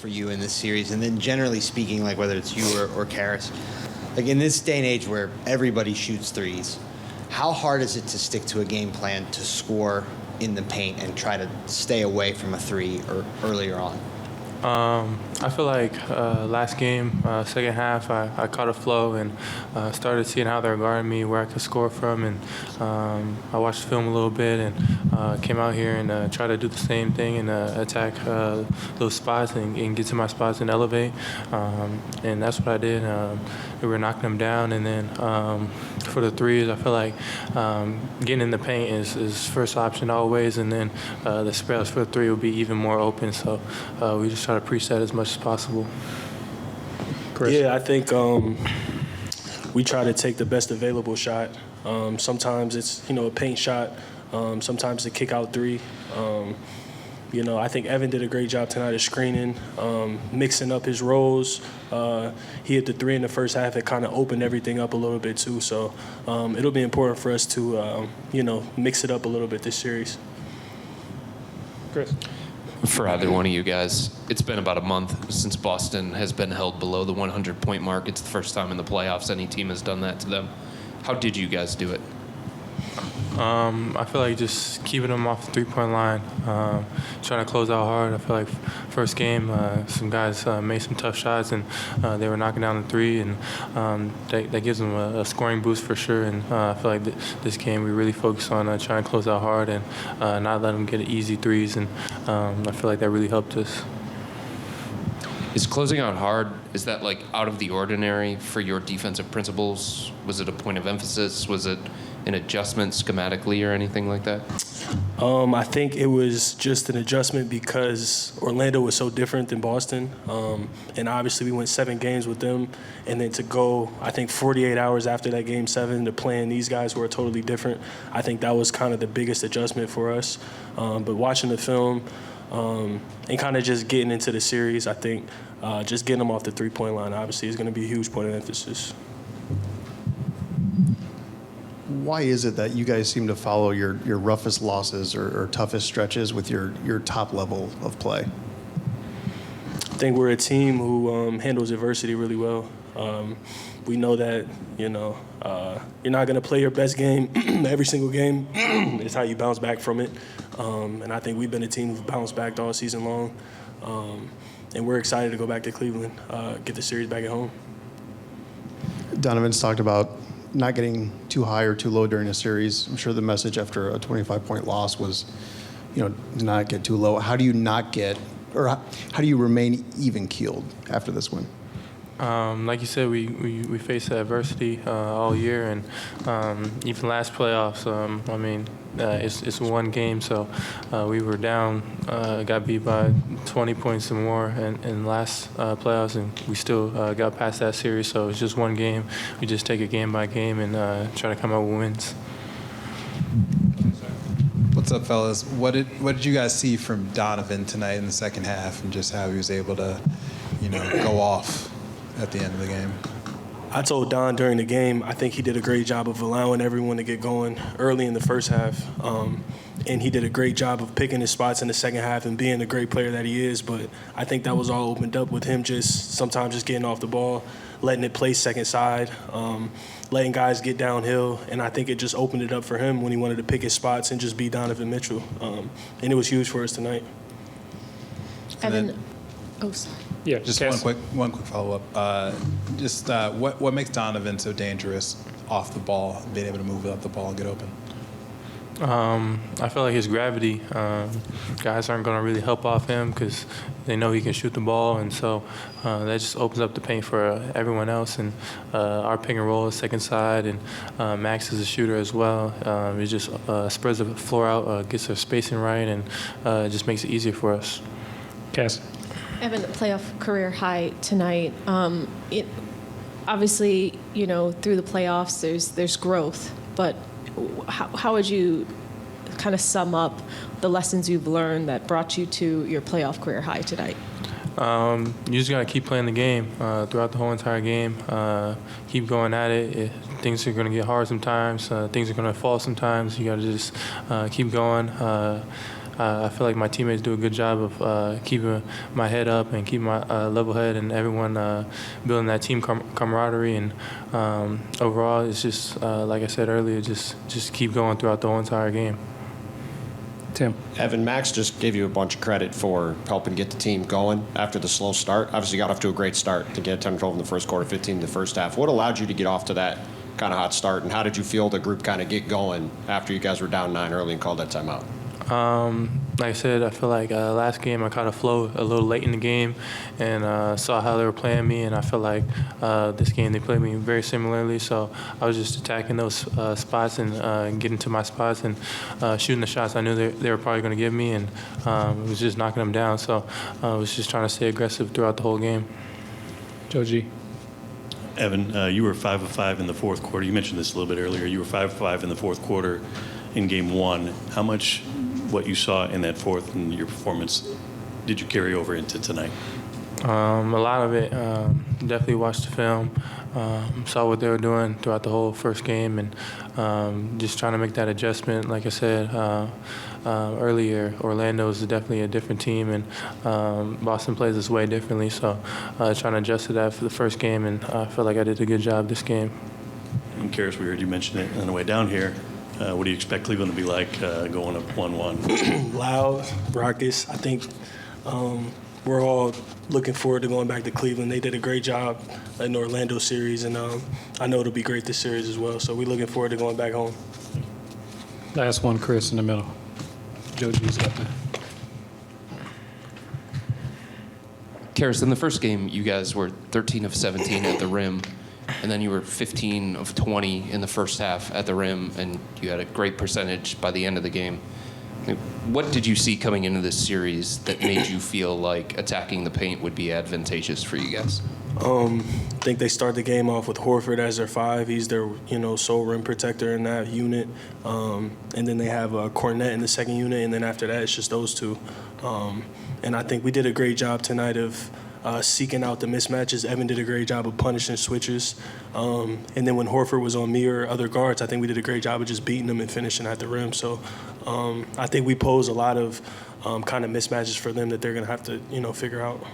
for you in this series? And then generally speaking, like whether it's you or Caris, like in this day and age where everybody shoots threes, how hard is it to stick to a game plan to score in the paint and try to stay away from a three or earlier on? I feel like last game, second half, I caught a flow and started seeing how they're guarding me, where I could score from, and I watched the film a little bit and came out here and tried to do the same thing and attack those spots and get to my spots and elevate. And that's what I did. We were knocking them down, and then for the threes, I feel like getting in the paint is first option always, and then the space for the three will be even more open. So we just try to preach that as much as possible. Chris? Yeah, I think we try to take the best available shot. Sometimes it's, a paint shot. Sometimes a kick out three. I think Evan did a great job tonight of screening, mixing up his roles. He hit the three in the first half. It kind of opened everything up a little bit too. So it'll be important for us to, mix it up a little bit this series. Chris? For either one of you guys, it's been about a month since Boston has been held below the 100-point mark. It's the first time in the playoffs any team has done that to them. How did you guys do it? I feel like just keeping them off the three-point line, trying to close out hard. I feel like first game, some guys made some tough shots, and they were knocking down the three, and that gives them a scoring boost for sure. And I feel like this game we really focused on trying to close out hard and not let them get easy threes, and I feel like that really helped us. Is closing out hard, is that like out of the ordinary for your defensive principles? Was it a point of emphasis? Was it an adjustment schematically or anything like that? I think it was just an adjustment because Orlando was so different than Boston. And obviously we went 7 games with them. And then to go, I think, 48 hours after that game 7 to playing these guys who are totally different, I think that was kind of the biggest adjustment for us. But watching the film and kind of just getting into the series, I think just getting them off the three-point line obviously is going to be a huge point of emphasis. Why is it that you guys seem to follow your roughest losses or toughest stretches with your top level of play? I think we're a team who handles adversity really well. We know that, you're not going to play your best game every single game. It's how you bounce back from it. And I think we've been a team who've bounced back all season long. And we're excited to go back to Cleveland, get the series back at home. Donovan's talked about not getting too high or too low during a series. I'm sure the message after a 25-point loss was, do not get too low. How do you not get, or how do you remain even-keeled after this win? Like you said, we faced adversity all year, and even last playoffs. It's one game, so we were down, got beat by 20 points or more in last playoffs, and we still got past that series. So it's just one game. We just take it game by game and try to come out with wins. What's up, fellas? What did you guys see from Donovan tonight in the second half, and just how he was able to, go off at the end of the game? I told Don during the game, I think he did a great job of allowing everyone to get going early in the first half. And he did a great job of picking his spots in the second half and being the great player that he is. But I think that was all opened up with him sometimes just getting off the ball, letting it play second side, letting guys get downhill. And I think it just opened it up for him when he wanted to pick his spots and just be Donovan Mitchell. And it was huge for us tonight. Evan, sorry. Yeah, just one quick follow-up. What makes Donovan so dangerous off the ball, being able to move up the ball and get open? I feel like his gravity, guys aren't going to really help off him because they know he can shoot the ball, and so that just opens up the paint for everyone else. And our pick and roll is second side, and Max is a shooter as well. It just spreads the floor out, gets our spacing right, and it just makes it easier for us. Cass. Evan, playoff career high tonight. Obviously, through the playoffs, there's growth. But how would you kind of sum up the lessons you've learned that brought you to your playoff career high tonight? You just got to keep playing the game throughout the whole entire game. Keep going at it. Things are going to get hard sometimes. Things are going to fall sometimes. You got to just keep going. I feel like my teammates do a good job of keeping my head up and keeping my level head, and everyone building that team camaraderie. And overall, it's just like I said earlier, just keep going throughout the whole entire game. Tim. Evan, Max just gave you a bunch of credit for helping get the team going after the slow start. Obviously, got off to a great start to get 10-12 in the first quarter, 15 in the first half. What allowed you to get off to that kind of hot start, and how did you feel the group kind of get going after you guys were down 9 early and called that timeout? Like I said, I feel like last game I caught a flow a little late in the game and saw how they were playing me, and I feel like this game they played me very similarly. So I was just attacking those spots and getting to my spots and shooting the shots I knew they were probably going to give me, and it was just knocking them down. So I was just trying to stay aggressive throughout the whole game. Joe G. Evan, you were 5 of 5 in the fourth quarter. You mentioned this a little bit earlier. You were 5 of 5 in the fourth quarter in game one. How much what you saw in that fourth and your performance did you carry over into tonight? A lot of it. Definitely watched the film, saw what they were doing throughout the whole first game, and just trying to make that adjustment. Like I said earlier, Orlando is definitely a different team, and Boston plays this way differently. So trying to adjust to that for the first game, and I feel like I did a good job this game. I'm curious, we heard you mention it on the way down here. What do you expect Cleveland to be like going up 1-1? Loud, raucous. I think we're all looking forward to going back to Cleveland. They did a great job in the Orlando series, and I know it'll be great this series as well. So we're looking forward to going back home. Last one, Chris, in the middle. Joe G's got that. Caris, in the first game, you guys were 13 of 17 at the rim, and then you were 15 of 20 in the first half at the rim, and you had a great percentage by the end of the game. What did you see coming into this series that made you feel like attacking the paint would be advantageous for you guys? I think they start the game off with Horford as their 5. He's their, sole rim protector in that unit. And then they have Cornette in the second unit, and then after that, it's just those two. And I think we did a great job tonight of seeking out the mismatches. Evan did a great job of punishing switches. And then when Horford was on me or other guards, I think we did a great job of just beating them and finishing at the rim. So I think we pose a lot of kind of mismatches for them that they're going to have to, figure out.